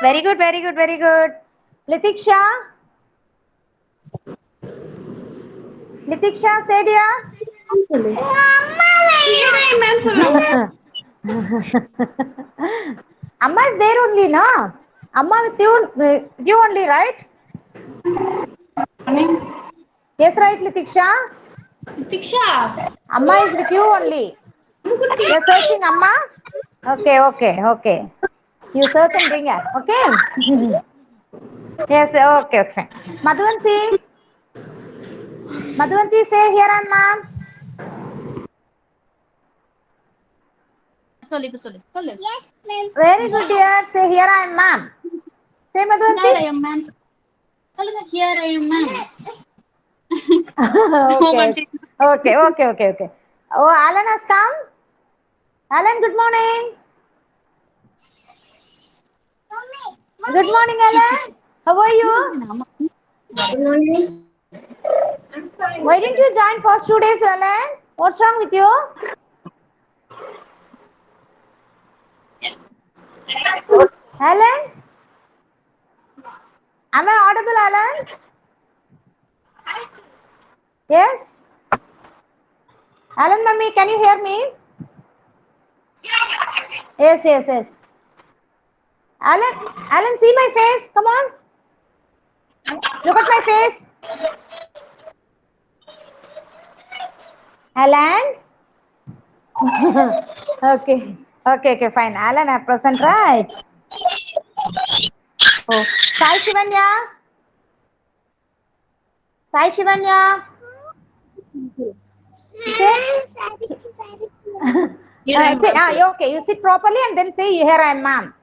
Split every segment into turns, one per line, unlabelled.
Very good, very good, very good. Litiksha? Litiksha, say dear. Amma is there only, no? Amma with you only, right? Yes, right, Litiksha?
Diksha.
Amma is with you only. You're searching Amma? Okay, okay, okay. You search and bring her, okay? Yes, okay, okay. Madhuvanti? Madhuvanti, say here I am, ma'am.
Yes, ma'am.
Very good, dear. Say here I am, ma'am. Say Madhuvanti.
Here I am, ma'am. Here I am, ma'am.
Okay, okay, okay, okay, okay. Oh, Alan has come. Alan, good morning. Good morning, Alan. How are you?
Good morning.
Why didn't you join past 2 days, Alan? What's wrong with you? Alan? Am I audible, Alan? Yes? Alan, mummy, can you hear me? Yes, yes, yes. Alan, see my face. Come on. Look at my face. Alan? Okay. Okay, okay, fine. Alan, I present, right? Oh, Sai Shivanya? Sai Shivanya? Sit. Okay, you sit properly and then say, here I am, ma'am.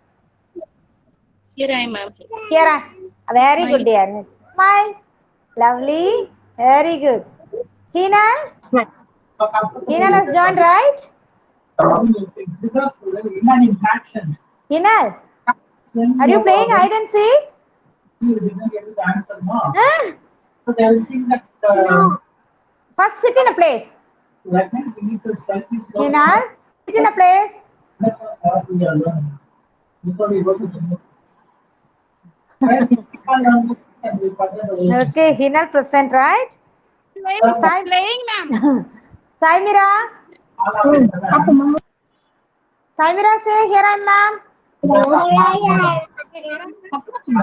Here I am, ma'am.
Here I am. Very good, dear. Smile. Lovely. Very good. Hinal? Hinal has joined, right? Hinal, are you playing hide and seek? Huh? First, sit in a place. Hinal, sit in a place. Okay, Hinal present, right? Sai,
Playing, ma'am.
Saimira, Saimira, say here I am, ma'am.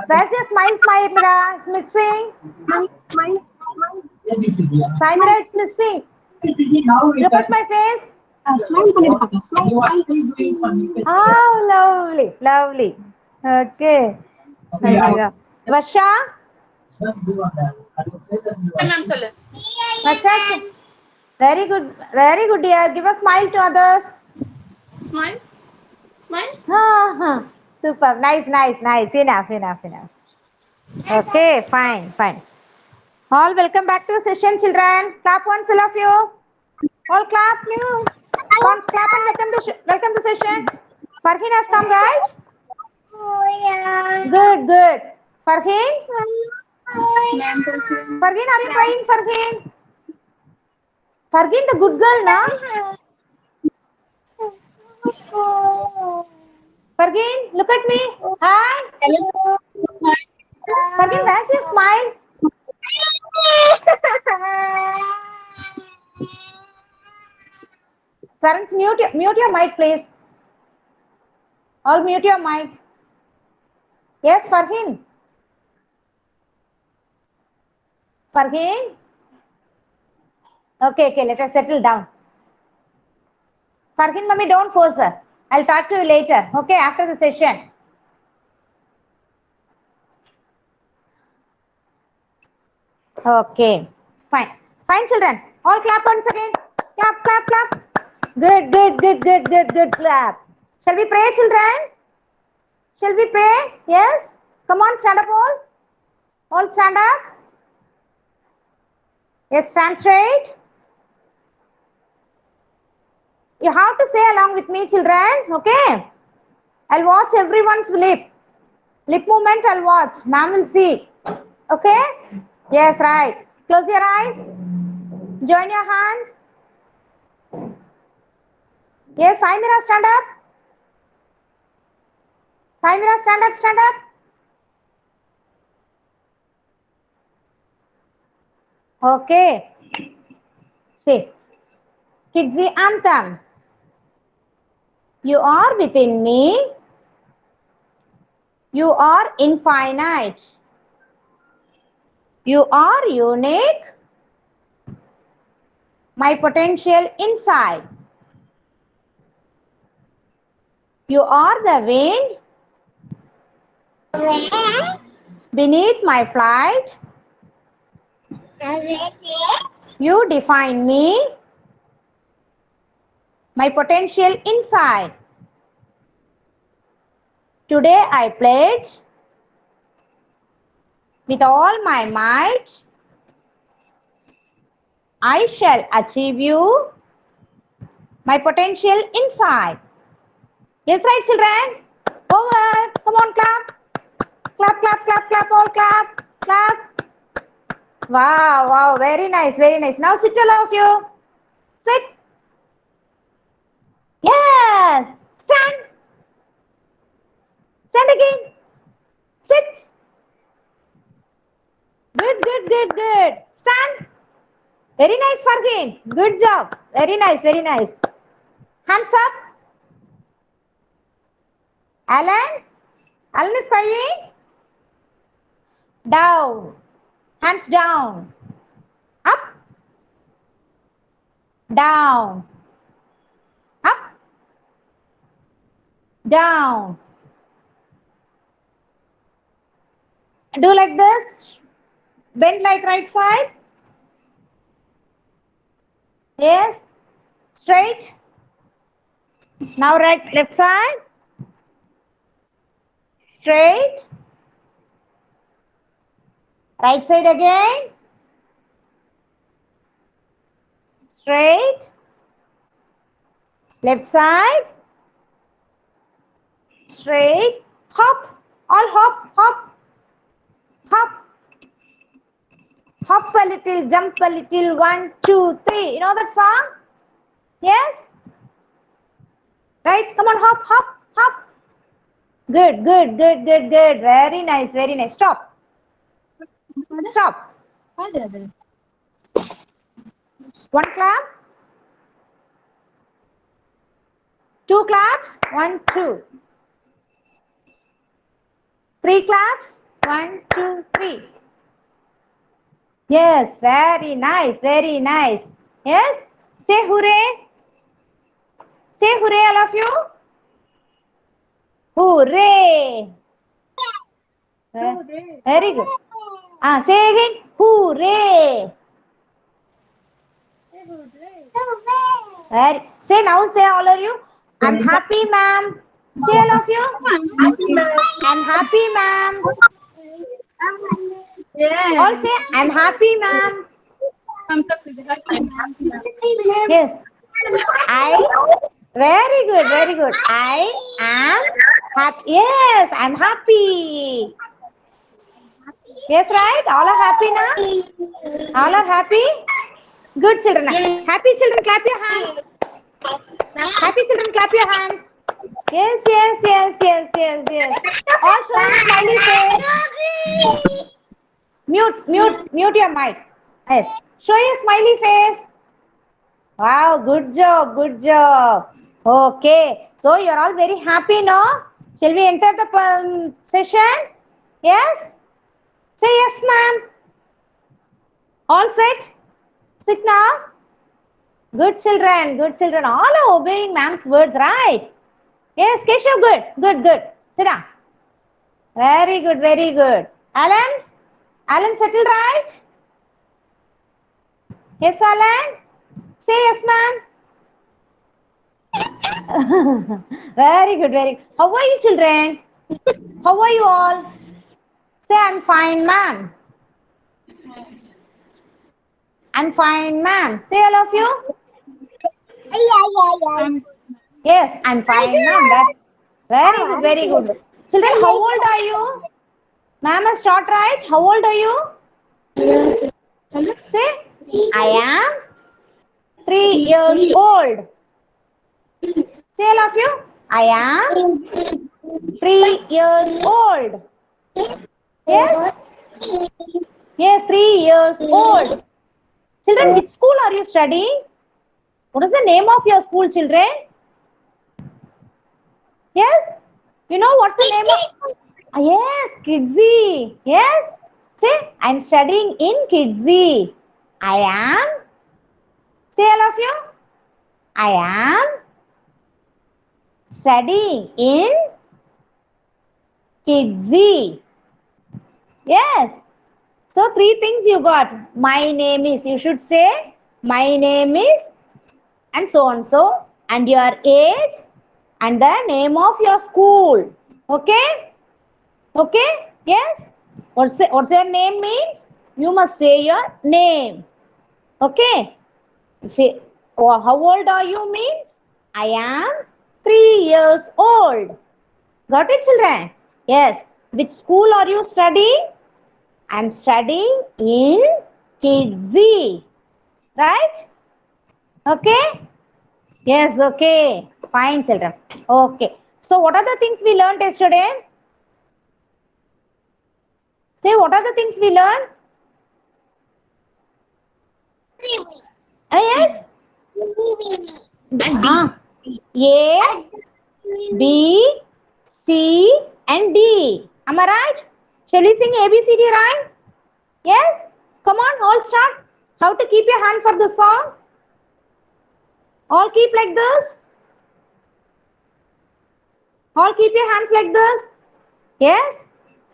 Where's your smile, Saimira? It's missing. Saimira, it's missing. Look at my face. Oh, lovely, lovely. Okay. Saimira. Vasha,
Ma'am, sollu.
Vasha, very good, dear. Give a smile to others.
Smile. Smile.
Super. Nice, nice, nice. Enough, enough, enough. Okay, fine, fine. All welcome back to the session, children. Clap once, all of you. All clap, new. Clap and welcome the session. Farhin has come, right? Good, good. Farhin? Farhin, are you crying, Farhin? Farhin, the good girl, na? Farhin, look at me. Hi. Farhin, where's your smile? Parents, mute your mic, please. All mute your mic. Yes, Farhin. Farhin? Okay, okay, let us settle down. Farhin, mummy, don't force her. I'll talk to you later, okay, after the session. Okay, fine. Fine, children. All clap once again. Clap, clap, clap. Good, good, good, good, good, good, clap. Shall we pray, children? Shall we pray? Yes? Come on, stand up all. All stand up. Yes, stand straight. You have to say along with me, children. Okay? I'll watch everyone's lip. Lip movement I'll watch. Ma'am will see. Okay? Yes, right. Close your eyes. Join your hands. Yes, Saimira, stand up. Saimira, stand up, stand up. Okay. See. Kids the anthem. You are within me. You are infinite. You are unique. My potential inside. You are the wind beneath my flight. You define me. My potential inside. Today I pledge with all my might. I shall achieve you. My potential inside. Yes, right, children? Over. Come on, clap. Clap, clap, clap, clap, all clap. Clap. Wow, wow. Very nice, very nice. Now sit, all of you. Sit. Yes. Stand. Stand again. Sit. Good, good, good, good. Stand. Very nice, Farheen. Good job. Very nice, very nice. Hands up. Alan. Alan is crying. Down. Hands down. Up. Down. Up. Down. Do like this. Bend like right side. Yes. Straight. Now right, left side. Straight. Right side again. Straight. Left side. Straight. Hop. All hop, hop. Hop. Hop a little, jump a little. 1, 2, 3. You know that song? Yes? Right? Come on, hop, hop, hop. Good, good, good, good, good. Very nice, very nice. Stop. Stop. One clap. 2 claps. 1, 2. 3 claps. 1, 2, 3. Yes, very nice, very nice. Yes? Say hooray. Say hooray, all of you. Hooray. Very good. Say again. Hooray. Say now, say all of you. I'm happy, ma'am. Say all of you. I'm happy, ma'am. All say, I'm happy, ma'am. Yes. Very good, very good. I am happy. Yes, I'm happy. Yes, right? All are happy now? All are happy? Good children. Happy children, clap your hands. Happy children, clap your hands. Yes, yes, yes, yes, yes, yes. All showing smiley face. Mute your mic. Yes. Show your smiley face. Wow, good job, good job. Okay, so you're all very happy now. Shall we enter the session? Yes? Say yes, ma'am. All set? Sit now. Good children, good children. All are obeying ma'am's words, right? Yes, Keshav, good, good, good. Sit down. Very good, very good. Alan? Alan settled right? Yes, Alan? Say yes, ma'am. Very good, very good. How are you, children? How are you all? Say, I'm fine, ma'am. I'm fine, ma'am. Say, all of you. Yes, I'm fine, ma'am. Very good, very good. Children, how old are you? Ma'am has taught right. How old are you? Say, I am 3 years old. Say, all of you. I am 3 years old. Yes? Yes, 3 years old. Children, which school are you studying? What is the name of your school, children? Yes? You know what's the name of? Yes, Kidzi. Yes? Say, I'm studying in Kidzi. I am. Say all of you. I am studying in Kidzi. Yes. So three things you got. My name is, you should say, my name is, and so on so, and your age, and the name of your school. Okay? Okay? Yes? What's your name means? You must say your name. Okay? Or how old are you means? I am 3 years old. Got it, children? Yes. Which school are you studying? I'm studying in Kidzi. Right? Okay? Yes, okay. Fine, children. Okay. So, what are the things we learned yesterday? Say, what are the things we learned? Yes? Ah, A, B, C, and D. Am I right? Shall we sing A, B, C, D, right? Yes? Come on, all start. How to keep your hand for the song? All keep like this. All keep your hands like this. Yes?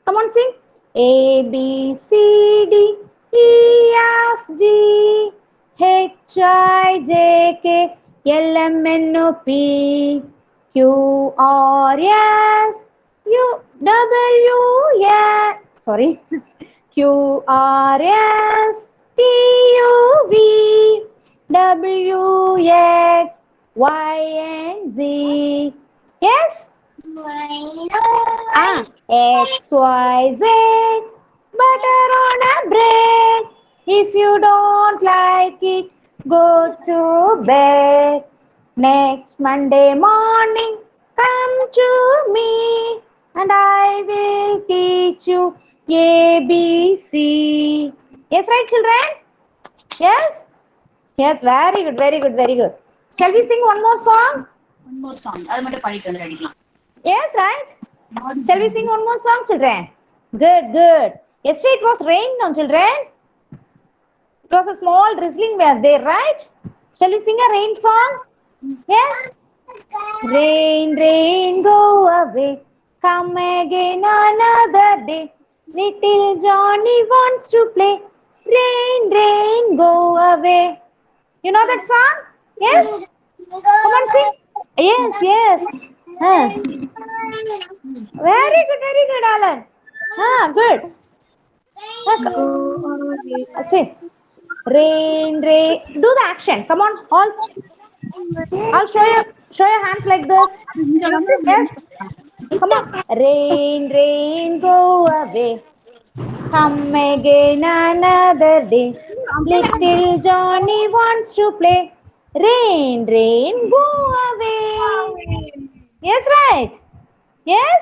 Come on, sing. A, B, C, D, E, F, G, H, I, J, K, L, M, N, O, P, Q, R, S, U, W, X. Sorry. Q, R, S, T, U, V, W, X, Y, and Z. Yes? X, Y, Z, butter on a bread. If you don't like it, go to bed. Next Monday morning, come to me, and I will teach you A, B, C. Yes, right, children? Yes? Yes, very good, very good, very good. Shall we sing one more song?
One more song. அது மட்டும் பாடிட்டு வந்து அடிக்கலாம்.
Yes, right? Shall we sing one more song, children? Good, good. Yesterday it was rain, no, children? It was a small drizzling were there, right? Shall we sing a rain song? Yes? Rain, rain, go away. Come again another day. Little Johnny wants to play. Rain, rain, go away. You know that song? Yes? Come on, sing. Yes, yes. Very good, Alan. Good. Say, rain, rain. Do the action. Come on, all. I'll show your hands like this. Yes. Come on. Rain, rain, go away. Come again another day. Little Johnny wants to play. Rain, rain, go away. Yes, right? Yes?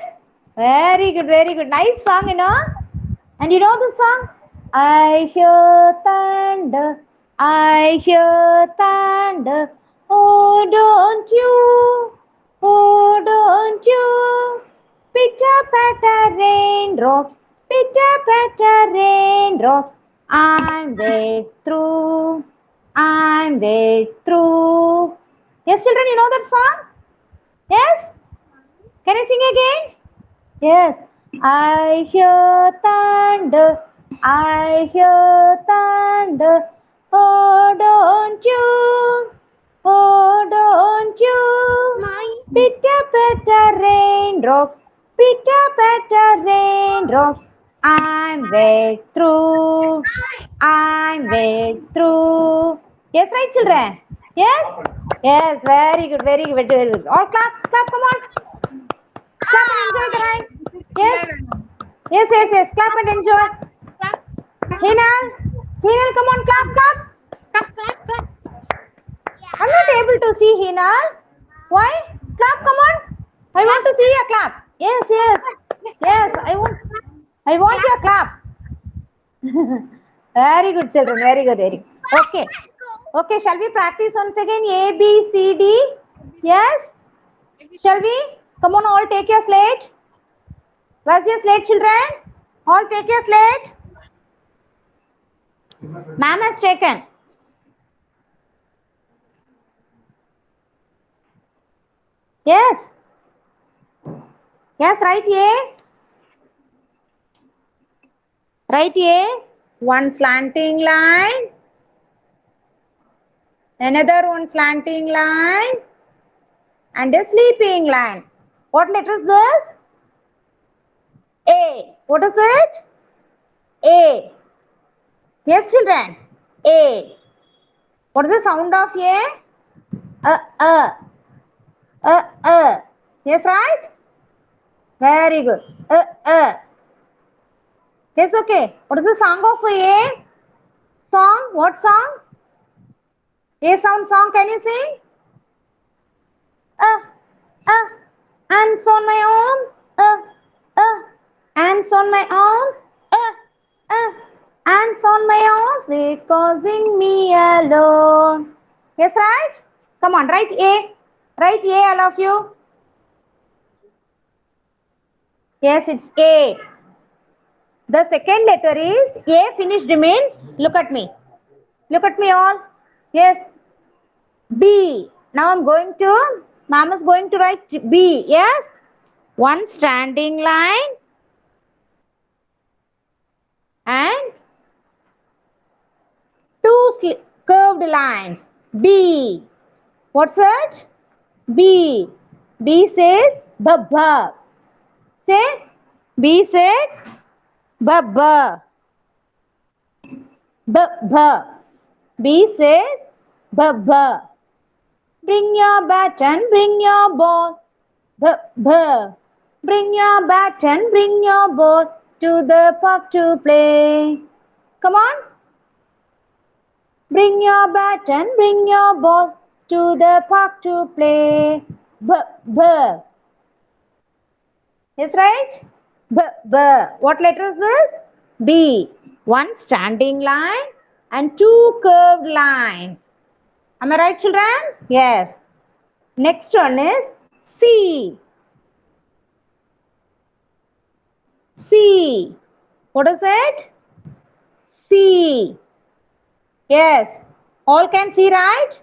Very good, very good. Nice song, you know. And you know the song? I hear thunder, I hear thunder. Oh, don't you? Oh, don't you? Pitter patter raindrops, pitter patter raindrops. I'm wet through, I'm wet through. Yes, children, you know that song? Yes? Can I sing again? Yes. I hear thunder, I hear thunder. Oh, don't you? Oh, don't you? Pitter patter raindrops, pitter patter raindrops. I'm wet through, I'm wet through. Yes, right, children? Yes? Yes, very good, very good, very good. All clap, clap, come on. Clap and enjoy the rhyme. Yes? Yes, yes, yes. Clap and enjoy. Hinal, Hinal, come on, clap, clap. I'm not able to see Hinal. Why? Clap, come on. I want to see your clap. Yes, yes. Yes, I want your clap. Very good, children. Very good, very good. Okay. Okay, shall we practice once again? A, B, C, D. Yes? Shall we? Come on, all take your slate. Where's your slate, children? All take your slate. Ma'am has taken. Yes. Yes, right A. Right A. One slanting line. Another one slanting line. And a sleeping line. What letter is this? A. What is it? A. Yes, children. A. What is the sound of A? Yes, right? Very good. Yes, okay. What is the song of A? Song? What song? A sound song. Can you sing? Ants on my arms. Ants on my arms. Ants on my arms. They're causing me alone. Yes, right? Come on, write A. Write A, all of you. Yes, it's A. The second letter is A finished means, look at me. Look at me all. Yes. B. Now I'm going to, ma'am is going to write B. Yes. One standing line and two curved lines. B. What's that? B. B says baba. Say B said baba. B says baba. Bring your bat and bring your ball. Bring your bat and bring your ball to the park to play. Come on. Bring your bat and bring your ball to the park to play. Yes, right? What letter is this? B. One standing line and two curved lines. Am I right, children? Yes. Next one is C. C. What is it? C. Yes. All can see, right?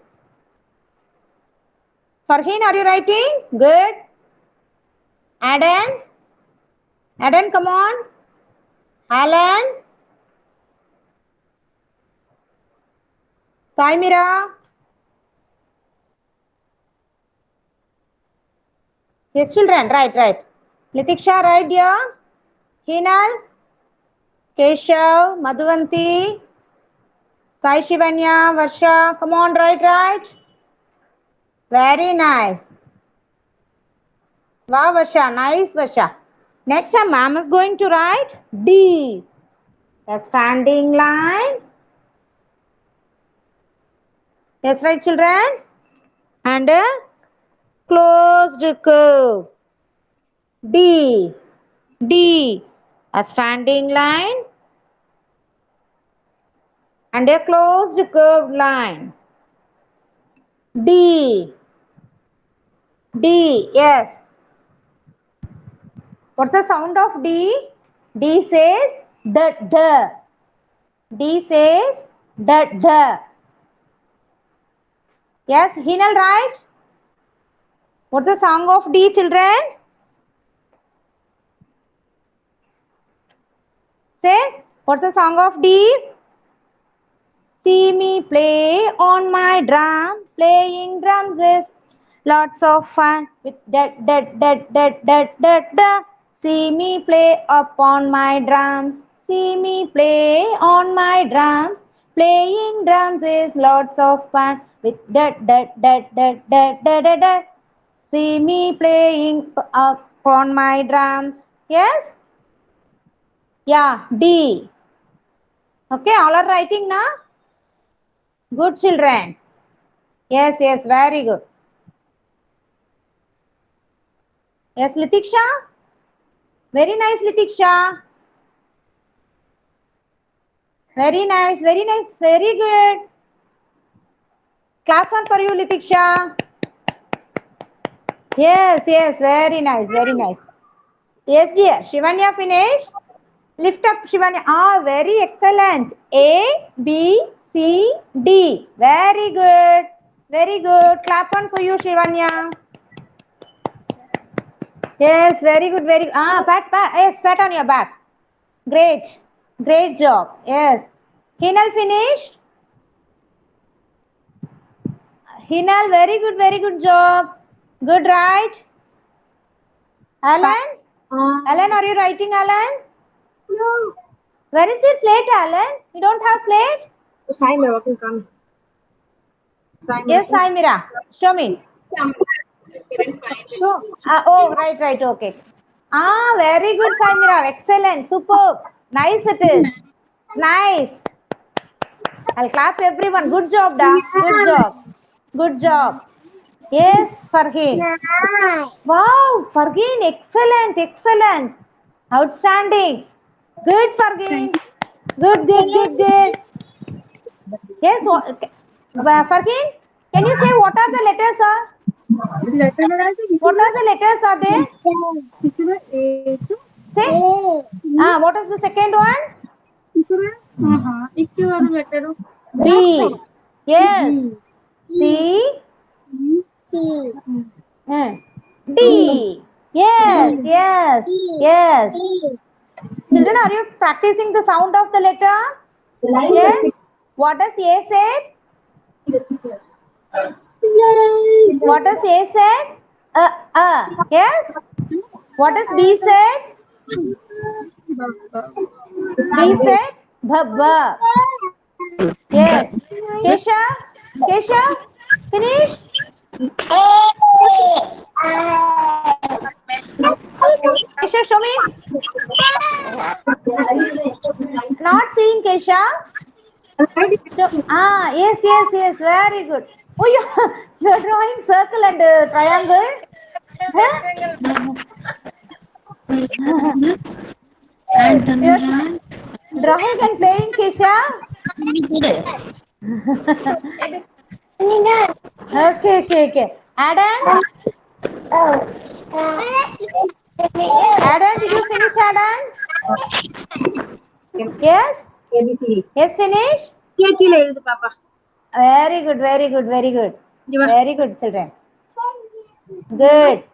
Farheen, are you writing? Good. Adan? Adan, come on. Alan? Saimira? Yes, children. Right. Litiksha, right, dear? Hinal? Keshav? Madhuvanti? Sai Shivanya? Varsha? Come on, right. Very nice. Wow, Varsha. Nice, Varsha. Next time, ma'am is going to write D. A standing line. Yes, right, children? And a closed curve. D. D. A standing line and a closed curved line. D. D. Yes. What's the sound of D? D says the. D says the. Yes, Hinal, right? What's the song of D, children? Say, what's the song of D? See me play on my drum. Playing drums is lots of fun with da. See me play upon my drums. See me play on my drums. Playing drums is lots of fun with da. See me playing upon my drums. Yes? Yeah, D. Okay, all are writing now? Good, children. Yes, very good. Yes, Litiksha? Very nice, Litiksha. Very nice, very good. Clap one for you, Litiksha. Yes, yes, very nice, very nice. Yes, dear. Shivanya finished. Lift up, Shivanya. Ah, very excellent. A, B, C, D. Very good. Very good. Clap one for you, Shivanya. Yes, very good, very good. Ah, pat, pat. Yes, pat on your back. Great. Great job. Yes. Hinal finished. Hinal, very good job. Good, right? Alan? Alan, are you writing, Alan?
No.
Where is your slate, Alan? You don't have slate?
Saimira can come.
Yes, Saimira. Show me.
Sure.
Oh, right, right, okay. Ah, very good, Saimira. Excellent, superb. Nice it is. Nice. I'll clap everyone. Good job, Da. Good job. Good job. Yes, Farheen. Wow, Farheen, excellent, excellent. Outstanding. Good, Farheen. Good, good, good, good. Yes, Farheen, can you say what are the letters are? What are the letters are there? Say. What is the second one? B. Yes. C. D. Yes, yes, yes. Children, are you practicing the sound of the letter? Yes. What does A say? What does A say? Yes. What does B say? B said bhabba. Yes. Kesha? Kesha? Finish? Kesha, show me. Not seeing Kesha. Yes, yes, yes. Very good. Oh, you're drawing circle and triangle. Huh? You're drawing and playing, Kesha. Okay, okay, okay. Adam? Adam, did you finish, Adam? Yes?
ABCD.
Yes, finish?
Papa.
Very good, very good, very good. Very good, children. Good.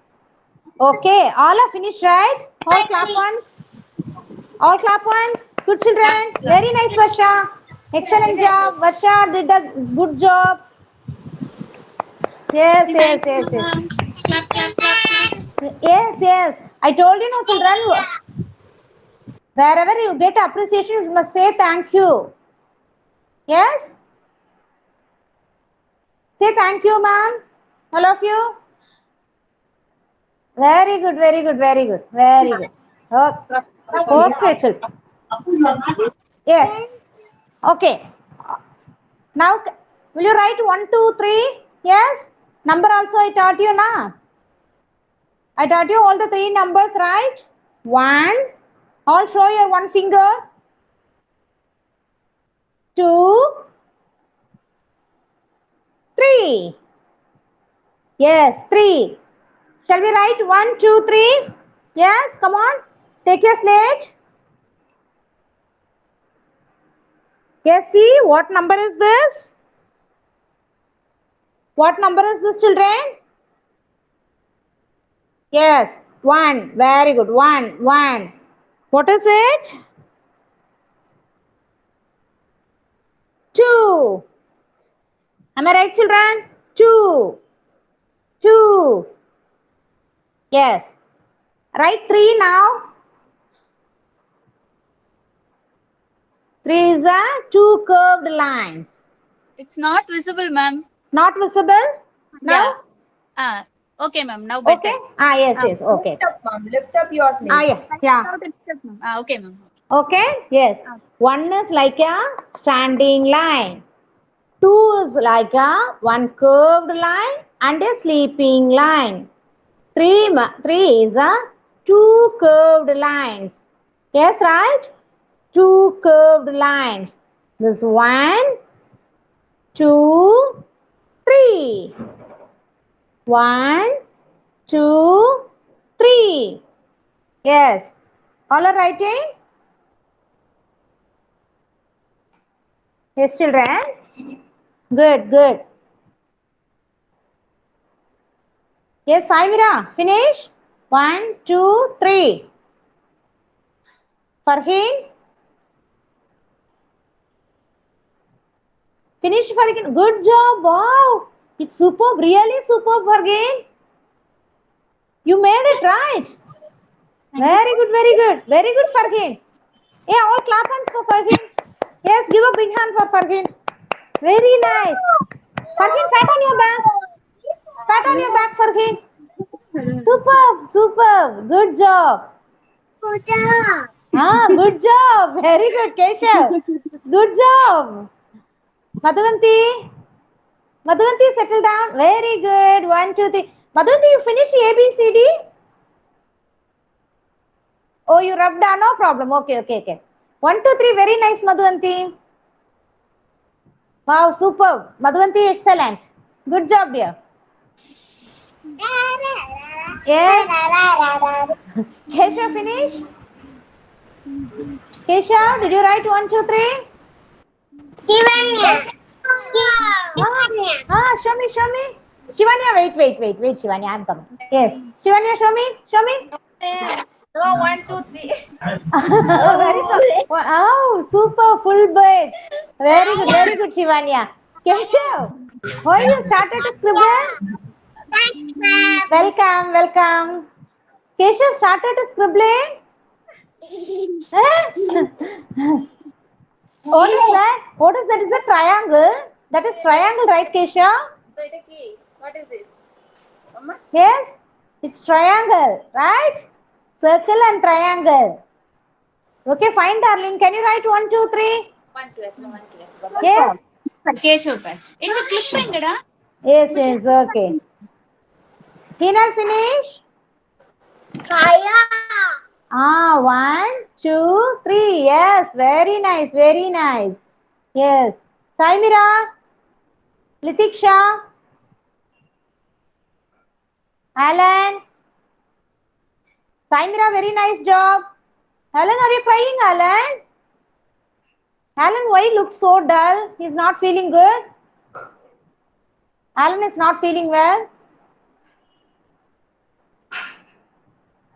Okay, all are finished, right? All clap once. All clap once. Good children. Very nice, Varsha. Excellent job. Varsha did a good job. Yes, yes, yes, yes.
Clap, clap, clap, clap.
Yes, yes. I told you, no, children. Wherever you get appreciation, you must say thank you. Yes? Say thank you, ma'am. All of you. Very good, very good, very good, very good. Okay, okay, children. Yes. Okay. Now, will you write 1, 2, 3? Yes. Number also I taught you, na? I taught you all the 3 numbers, right? 1. All show your 1 finger. 2, 3. Yes, 3. Shall we write 1, 2, 3? Yes, come on. Take your slate. Yes, see, what number is this? What number is this, children? Yes, 1. Very good. 1, 1. What is it? 2. Am I right, children? 2. 2. Yes. Write 3 now. 3 is the 2 curved lines.
It's not visible, ma'am.
Not visible? Now?
Yeah. Okay, ma'am. Now better.
Okay? Yes, yes. Okay.
Lift up your slate.
Yeah.
Okay, ma'am.
Okay? Yes. 1 is like a standing line. 2 is like a 1 curved line and a sleeping line. 3 is a 2 curved lines. Yes, right? 2 curved lines. This 1, 2, 3. 1, 2, 3. Yes. All are writing? Yes, children. Good, good. Yes, Saimira, finish. 1, 2, 3. Farheen? Finish, Farheen. Good job. Wow. It's superb. Really superb, Farheen. You made it right. Very good, very good. Very good, Farheen. Yeah, all clap hands for Farheen. Yes, give a big hand for Farheen. Very nice. Farheen, pat on your back. Pat on your back, Farheen. Superb, superb. Good job. Good job. Very good, Keshav. Good job. Madhuvanti. Madhuvanti, settle down. Very good. 1, 2, 3. Madhuvanti, you finished the ABCD? Oh, you rubbed down. No problem. Okay, okay, okay. 1, 2, 3. Very nice, Madhuvanti. Wow, superb. Madhuvanti, excellent. Good job, dear. Yes. Keshav, finish? Keshav, did you write 1, 2, 3? Show me, show me. Shivanya, wait, Shivanya, I'm coming. Yes. Shivanya, show me.
No, 1, 2, 3.
Oh, very good. Oh, super, full base. Very good, Shivanya. Keshav, why you started to scribble?
Thanks, ma'am.
Welcome, welcome. Keshav started to scribbling. What is that? What is that? Is a triangle? That is triangle, right, Keshav?
What is this? Mama?
Yes, it's triangle, right? Circle and triangle. Okay, fine, darling. Can you write 1, 2, 3?
1, 2, 1, 2.
Yes.
Keshav first. In the clip engada?
Yes, okay. Hina, finish?
Fire.
1, 2, 3. Yes, very nice. Yes. Saimira, Litiksha, Alan. Saimira, very nice job. Alan, are you crying, Alan? Alan, why he looks so dull? He's not feeling good. Alan is not feeling well.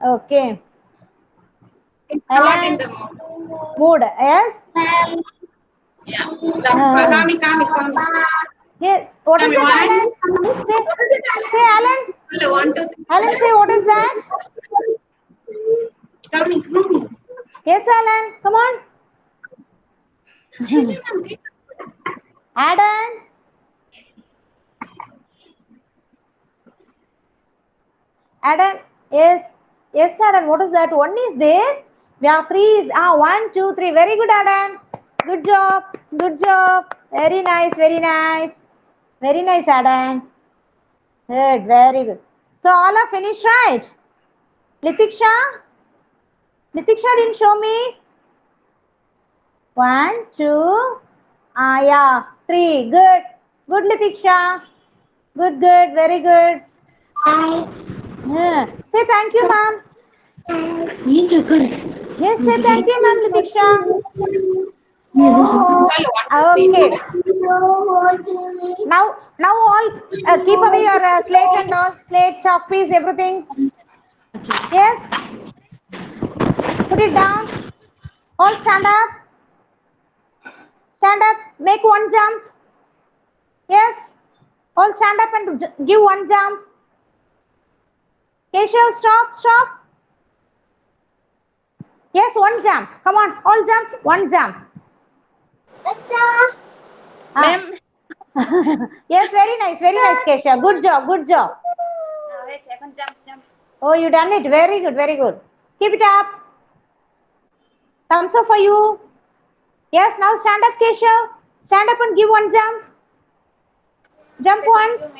Okay.
It's
Alan,
not in the
mood. Yes?
Yeah. Come.
Yes. What is that, Alan? Say, Alan.
1, 2, 3.
Alan, say, what is that?
Come.
Yes, Alan. Come on. Adam. Adam. Yes. Yes, Adam. What is that? 1 is there. We have 3 is 1, 2, 3. Very good, Adam. Good job. Very nice. Very nice, Adam. Good. Very good. So all are finished, right? Litiksha didn't show me. 1, 2. Yeah. 3. Good, Litiksha. Good. Very good. Yeah. Say thank you, ma'am. Yes, say thank you, ma'am, Litiksha. Okay. Now all keep away your slate and all. Slate, chalk piece, everything. Yes. Put it down. All stand up. Make 1 jump. Yes. All stand up and give 1 jump. Keshav, stop. Yes, 1 jump. Come on, all jump. 1 jump.
Ma'am.
Yes, very nice, Keshav. Good job.
Wait, I can jump.
Oh, you done it. Very good. Keep it up. Thumbs up for you. Yes, now stand up, Keshav. Stand up and give 1 jump. Jump once.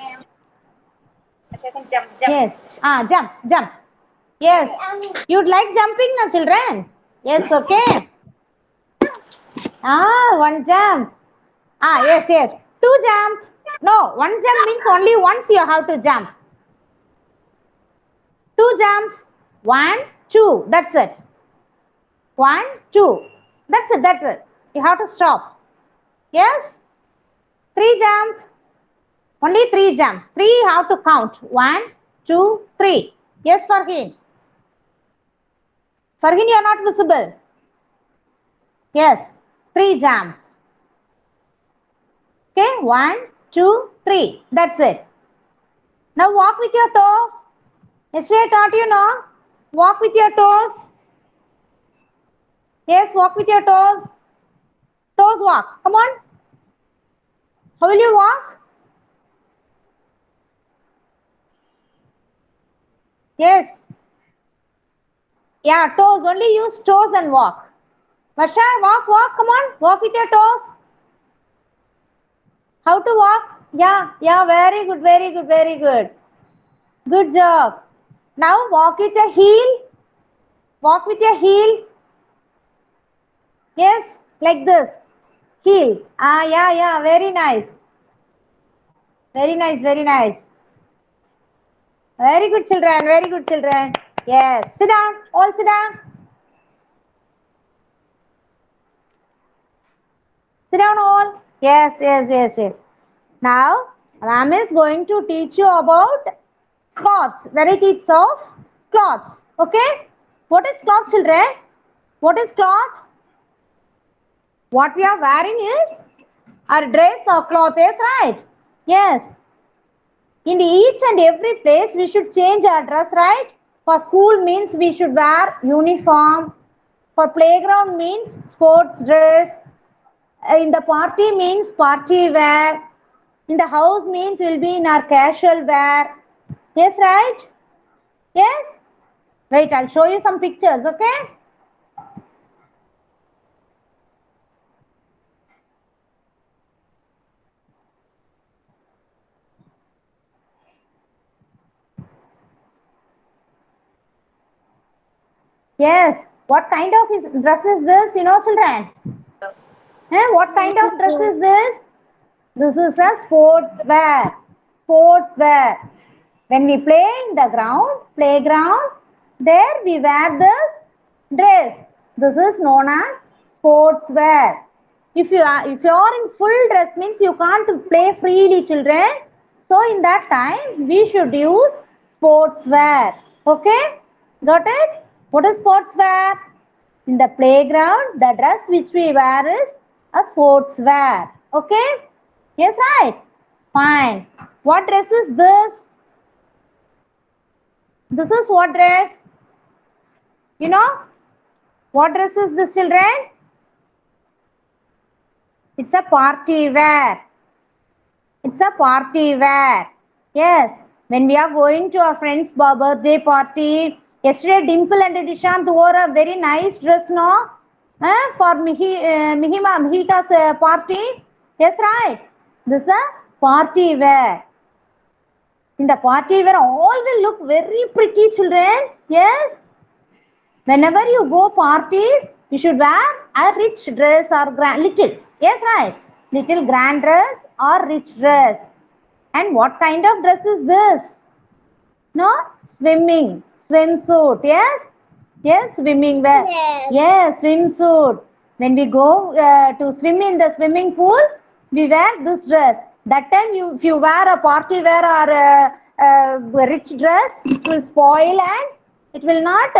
I can jump.
Yes. Jump. Yes. You'd like jumping now, children? Yes, okay. 1 jump. Yes. 2 jump. No, one jump means only once you have to jump. Two jumps. 1, 2. That's it. 1, 2. That's it. That's it. You have to stop. Yes? 3 jump. Only 3 jumps. 3 you have to count. 1, 2, 3. Yes, Farheen. Farheen, you are not visible. Yes. 3 jump. Okay. 1, 2, 3. That's it. Now walk with your toes. Yesterday I taught you, no? Walk with your toes. Yes, walk with your toes. Toes walk. Come on. How will you walk? Yes. Yeah, toes. Only use toes and walk. Varsha, walk, walk. Come on. Walk with your toes. How to walk? Yeah, yeah. Very good, very good, very good. Good job. Now walk with your heel. Walk with your heel. Yes, like this. Heel. Ah, yeah, yeah. Very nice. Very nice, very nice. Very good, children. Very good, children. Yes. Sit down. All sit down. Sit down, all. Yes, yes, yes, yes. Now, Ram is going to teach you about cloths, varieties of cloths. Okay? What is cloth, children? What is cloth? What we are wearing is our dress or cloth, is right? Yes. In each and every place, we should change our dress, right? For school means we should wear uniform. For playground means sports dress. In the party means party wear. In the house means we'll be in our casual wear. Yes, right? Yes? Wait, I'll show you some pictures, okay? Yes. What kind of dress is this, you know, children? What kind of dress is this? This is a sports wear. Sports wear. When we play in the ground, playground, there we wear this dress. This is known as sports wear. If you are in full dress means you can't play freely, children. So in that time we should use sports wear. Okay? Got it? What is sports wear? In the playground, the dress which we wear is a sports wear. Okay? Yes, right? Fine. What dress is this? This is what dress? You know? What dress is this, children? It's a party wear. It's a party wear. Yes. When we are going to our friend's birthday party, yesterday Dimple and Dishant wore a very nice dress, no? For Mihita's party. Yes, right. This is a party wear. In the party wear, all will look very pretty, children. Yes. Whenever you go parties, you should wear a rich dress or little. Yes, right. Little grand dress or rich dress. And what kind of dress is this? No? Swimming. Swimsuit. Yes? Yes, swimming wear. Yes, swimsuit. When we go to swim in the swimming pool, we wear this dress. That time, if you wear a party wear or a rich dress, it will spoil and it will not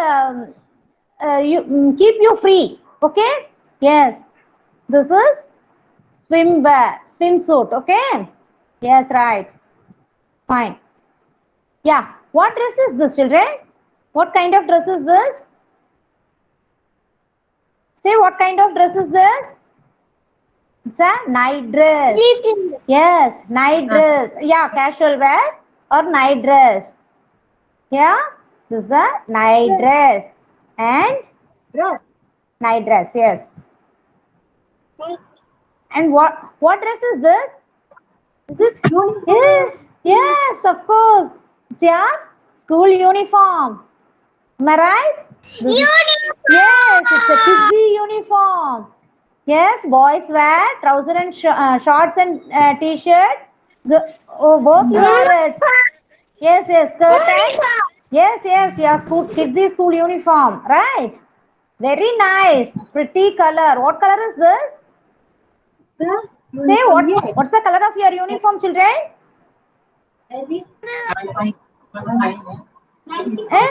keep you free. Okay? Yes. This is swimwear, swimsuit. Okay? Yes, right. Fine. Yeah. What dress is this, children? What kind of dress is this? Say, what kind of dress is this? It's a night dress. Yes, night dress. Yeah, casual wear or night dress. Yeah, this is a night dress. And night dress, yes. And what dress is this? This is yes, of course. It's your school uniform. Am I right? Uniform. Yes, it's a kidsy uniform. Yes, boys wear trouser and shorts and t-shirt. Oh, both you are. Yes, yes, skirt and yes, yes, your school kids' school uniform, right? Very nice, pretty color. What color is this?
The
Say
uniform, yes.
what's the color of your uniform, children? Eh?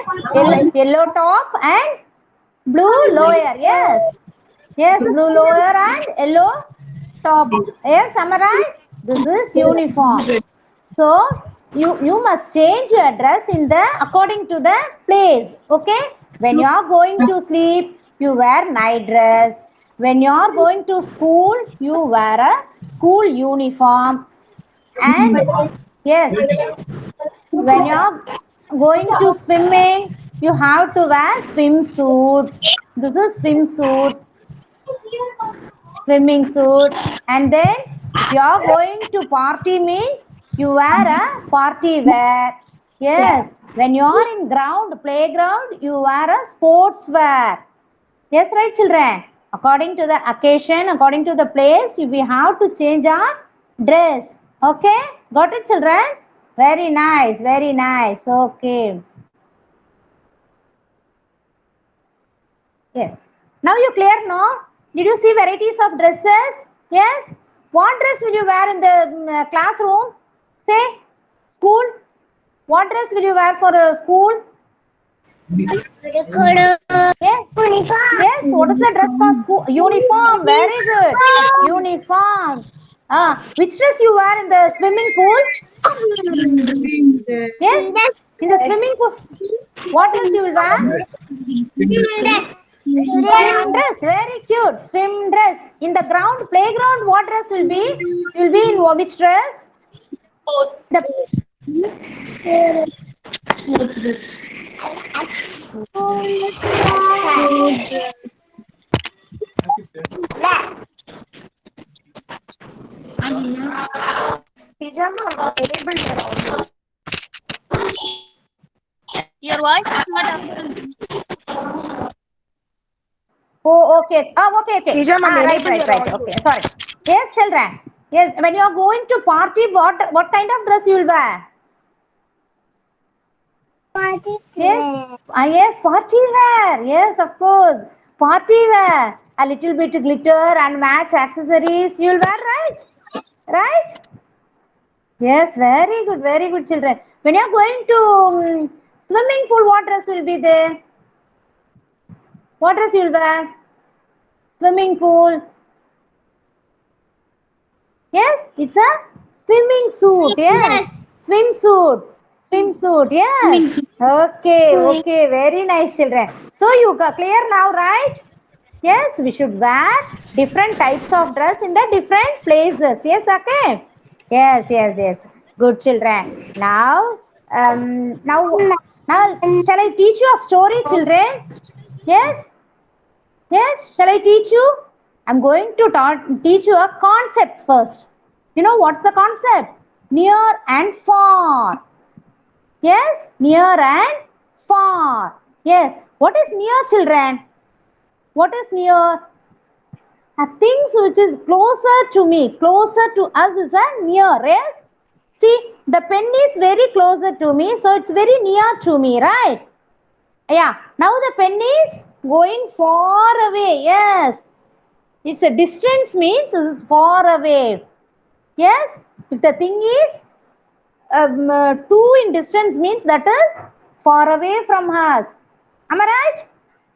Yellow top and blue lower. Yes, yes, blue lower and yellow top. Yes, am I right? This is uniform. So you must change your dress in the according to the place. Okay, when you are going to sleep you wear night dress. When you are going to school you wear a school uniform. And yes, when you are going to swimming you have to wear swimsuit. This is swimsuit, swimming suit. And then if you are going to party means you wear a party wear. Yes, when you are in ground playground you wear a sports wear. Yes, right, children? According to the occasion, according to the place, we have to change our dress. Okay, got it, children? Very nice, very nice. Okay. Yes. Now you clear, no? Did you see varieties of dresses? Yes. What dress will you wear in the classroom? Say, school. What dress will you wear for school? Yes. Yes. What is the dress for school? Uniform. Very good. Uniform. Which dress you wear in the swimming pool? Yes. In the swimming pool. What dress you will wear? Swim dress, very cute. Swim dress. In the ground, playground, what dress will be? You will be in which dress? The
Your voice is not audible.
oh, okay. Oh, okay, okay. Right. Okay, sorry. Yes, children. Yes, when you are going to party, what kind of dress you will wear? Yes. Yes, party wear. Yes, of course. Party wear. A little bit glitter and match accessories. You will wear, right? Right? Yes, very good, children. When you are going to swimming pool, what dress will be there? What dress you will wear? Swimming pool. Yes, it's a swimming suit. Yes, swimsuit. Swimsuit.
Swimming
Yes.
suit.
Okay. Very nice, children. So you got clear now, right? Yes, we should wear different types of dress in the different places. Yes, okay. Yes. Good, children. Now, shall I teach you a story, children? Yes. Yes, shall I teach you? I'm going to teach you a concept first. You know what's the concept? Near and far. Yes, near and far. Yes, what is near, children? What is near? Things which is closer to me, closer to us is a near. Yes. See, the pen is very closer to me, so it's very near to me, right? Yeah. Now the pen is going far away. Yes. It's a distance means this is far away. Yes. If the thing is two in distance means that is far away from us. Am I right?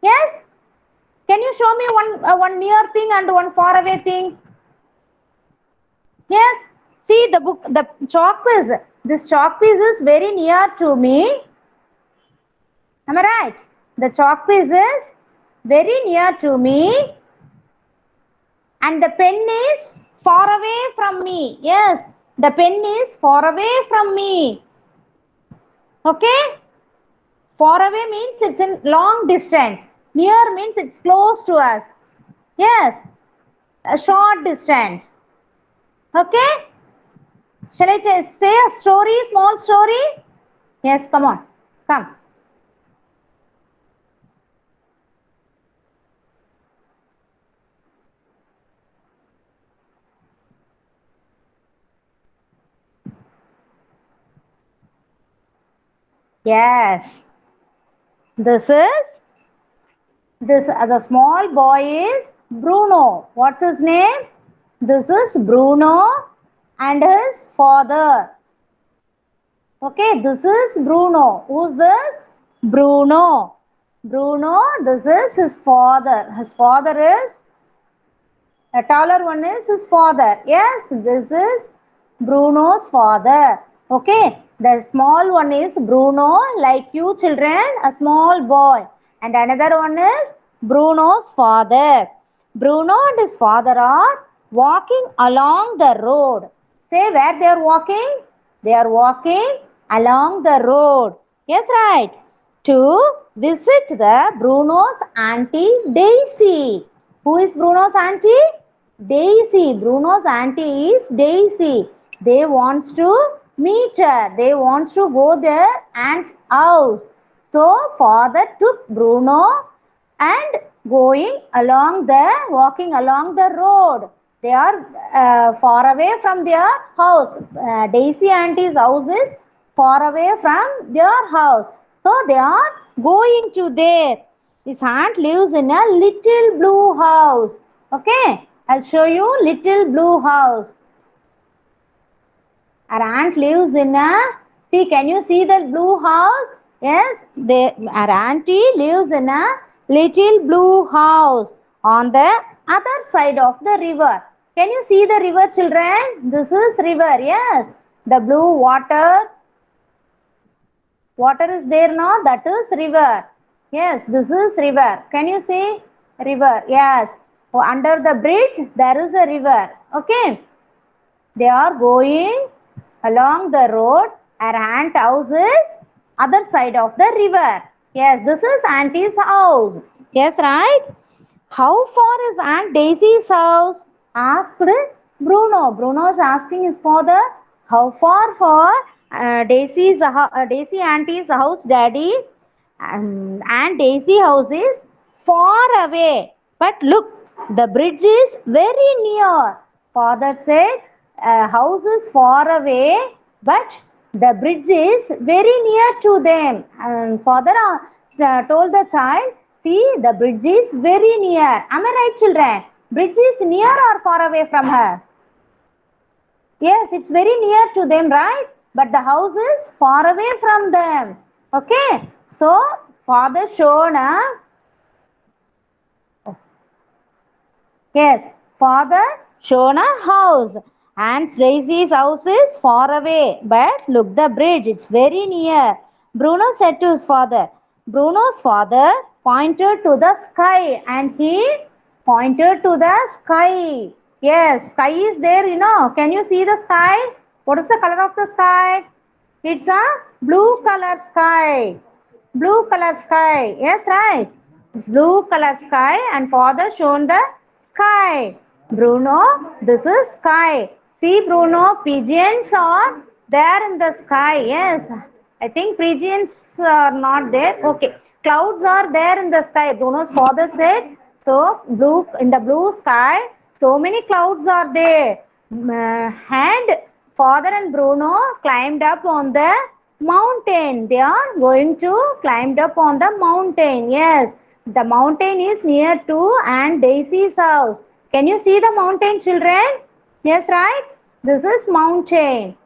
Yes. Can you show me one near thing and one far away thing? Yes. See the book, the chalk piece. This chalk piece is very near to me. Am I right? The chalk piece is very near to me. And the pen is far away from me. Yes, the pen is far away from me. Okay? Far away means it's in long distance. Near means it's close to us. Yes, a short distance. Okay? Shall I say a story, small story? Yes, come on. Come. Yes. This is the small boy is Bruno. What's his name? This is Bruno and his father. Okay, this is Bruno. Who's this? Bruno. Bruno, this is his father. His father is, the taller one is his father. Yes, this is Bruno's father. Okay, the small one is Bruno, like you children, a small boy. And another one is Bruno's father. Bruno and his father are walking along the road. Say where they are walking? They are walking along the road. Yes, right. To visit the Bruno's auntie Daisy. Who is Bruno's auntie? Daisy. Bruno's auntie is Daisy. They wants to meet her. They wants to go their aunt's house. So father took Bruno and walking along the road. They are far away from their house. Daisy auntie's house is far away from their house. So they are going to there. His aunt lives in a little blue house. Okay, I'll show you little blue house. Our aunt lives in a, see, can you see the blue house? Yes, our auntie lives in a little blue house on the other side of the river. Can you see the river, children? This is river, yes. The blue water is there now, that is river. Yes, this is river. Can you see river? Yes. Oh, under the bridge, there is a river. Okay. They are going along the road. Our aunt house is other side of the river. Yes, this is auntie's house. Yes, right? How far is Aunt Daisy's house? Asked Bruno. Bruno is asking his father, how far for Daisy auntie's house, daddy? Aunt Daisy house is far away. But look, the bridge is very near. Father said, house is far away, but the bridge is very near to them. And father told the child, see, the bridge is very near. Am I right, children? Bridge is near or far away from her? Yes, it's very near to them, right? But the house is far away from them. Okay. So, father shown a... Yes, father shown a house. Aunt Daisy's house is far away. But look, the bridge, it's very near. Bruno said to his father. Bruno's father pointed to the sky and he pointed to the sky. Yes, sky is there, you know. Can you see the sky? What is the color of the sky? It's a blue color sky. Blue color sky. Yes, right. It's blue color sky and father shown the sky. Bruno, this is sky. See, Bruno, pigeons are there in the sky. Yes, I think pigeons are not there. Okay, clouds are there in the sky. Bruno's father said, so blue, in the blue sky, so many clouds are there. And father and Bruno climbed up on the mountain. They are going to climb up on the mountain. Yes, the mountain is near to Aunt Daisy's house. Can you see the mountain, children? Yes, right? This is mountain.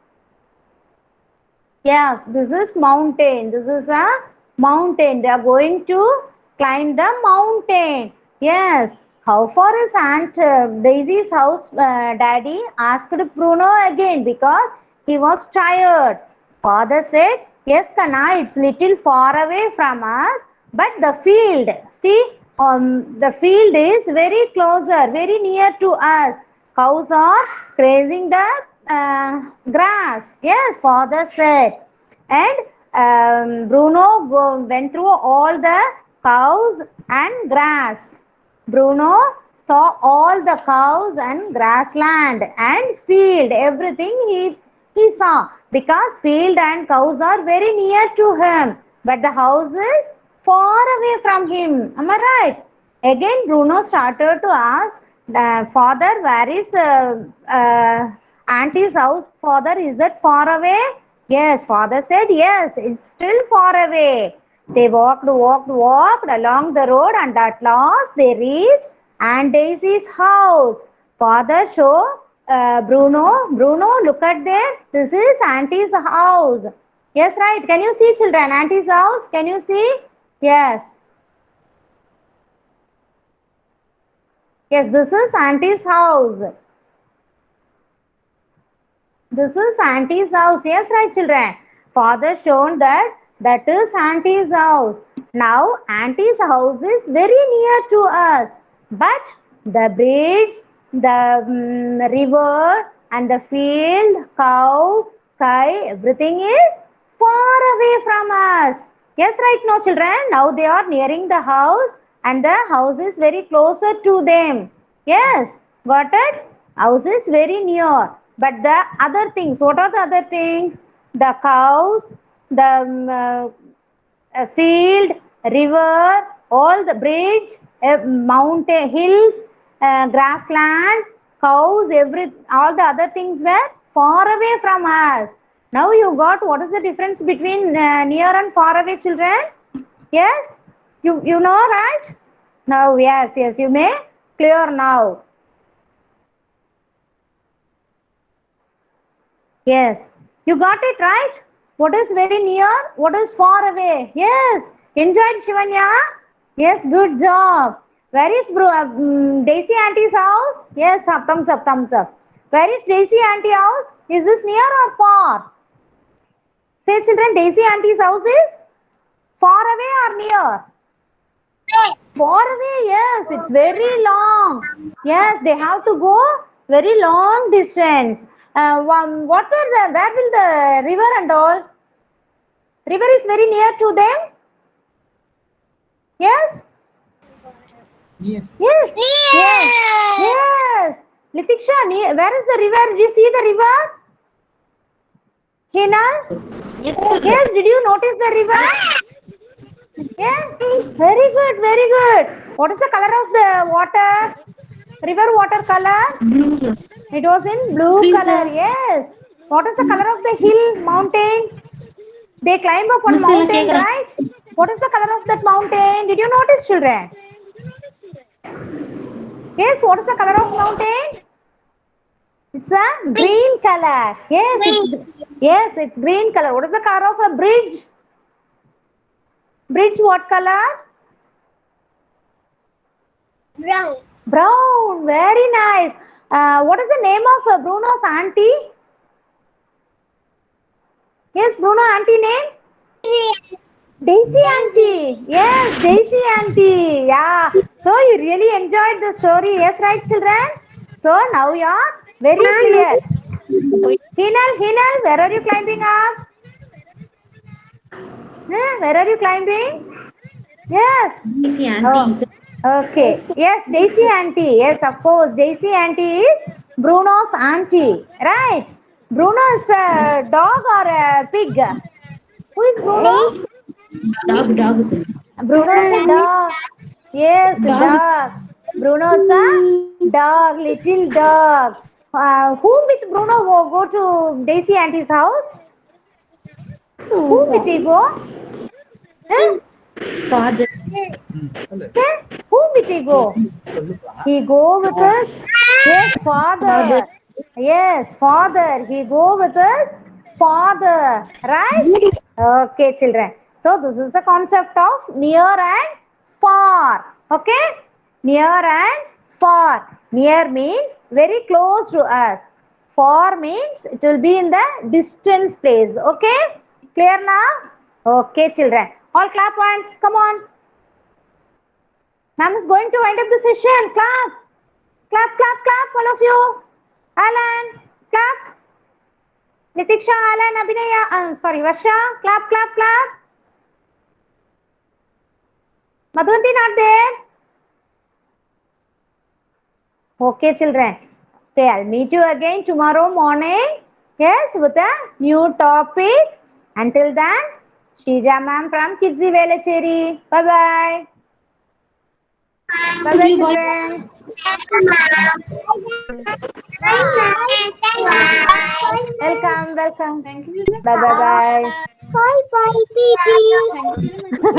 Yes, this is mountain. This is a mountain. They are going to climb the mountain. Yes. How far is Aunt Daisy's house, Daddy? Asked Bruno again because he was tired. Father said, yes, Kana, it's little far away from us, but the field, see, the field is very closer, very near to us. Cows are grazing the grass. Yes, father said. And Bruno went through all the cows and grass. Bruno saw all the cows and grassland and field, everything he saw, because field and cows are very near to him, but the house is far away from him. Am I right? Again, Bruno started to ask, father, where is auntie's house? Father, is that far away? Yes, father said yes, it's still far away. They walked along the road and at last they reached Aunt Daisy's house. Father showed Bruno, look at there. This is Auntie's house. Yes, right. Can you see, children? Auntie's house. Can you see? Yes. Yes, this is Auntie's house. This is Auntie's house. Yes, right, children. Father shown that is Auntie's house. Now, Auntie's house is very near to us. But the bridge, the river, and the field, cow, sky, everything is far away from us. Yes, right, no, children. Now they are nearing the house, and the house is very closer to them. Yes, got it? House is very near. But the other things, what are the other things? The cows, the field, river, all the bridge, mountain, hills, grassland, cows, all the other things were far away from us. Now you got what is the difference between near and far away, children? Yes, you know, right? Now, yes, you may clear now. Yes, you got it right. What is very near? What is far away? Yes, enjoyed, Shivanya. Yes, good job. Where is Daisy Auntie's house? Yes, thumbs up, thumbs up. Where is Daisy Auntie house? Is this near or far? Say, children, Daisy Auntie's house is far away or near? Far away, yes, it's very long. Yes, they have to go very long distance. Where will the river and all? River is very near to them? Yes? Yes. Litiksha, where is the river? Did you see the river? Hinal? Yes, did you notice the river? Yes, very good. What is the color of the water? River water color? It was in blue color, yes. What is the color of the hill, mountain? They climb up one mountain, right? What is the color of that mountain? Did you notice, children? Yes, what is the color of mountain? It's a green color. Yes, it's green color. What is the color of a bridge? Bridge what color? Brown. Very nice. What is the name of Bruno's auntie? Yes, Bruno auntie name? Daisy auntie. Yes, Daisy auntie. Yeah. So you really enjoyed the story. Yes, right, children? So now you are very clear. Hinal, where are you climbing up? Where are you climbing? Yes.
Daisy auntie.
Okay. Yes, Daisy auntie. Yes, of course. Daisy auntie is Bruno's auntie. Right. Bruno is a dog or a pig? Who is Bruno?
Dog.
Bruno is a dog. Yes, dog. Bruno is a dog, little dog. Who with Bruno go to Daisy auntie's house? Who with he go?
Father.
Who with he go? He go with us. Yes, father. Yes, father. He go with us. Father. Right? Okay, children. So this is the concept of near and far. Okay? Near and far. Near means very close to us. Far means it will be in the distance place. Okay? Clear now? Okay, children. All clap once. Come on. Ma'am is going to wind up the session. Clap. Clap, all of you. Alan, clap. Nitiksha, Alan, Abhinaya, Varsha, clap. Madhunti not there? Okay, children. Okay, I'll meet you again tomorrow morning. Yes, with a new topic. Until then, Shrija ma'am from Kidzi Velacheri. Bye-bye. Bye-bye, children. Welcome. welcome.
Thank you.
Bye bye bye.
Bye bye, Didi.
Thank you very much.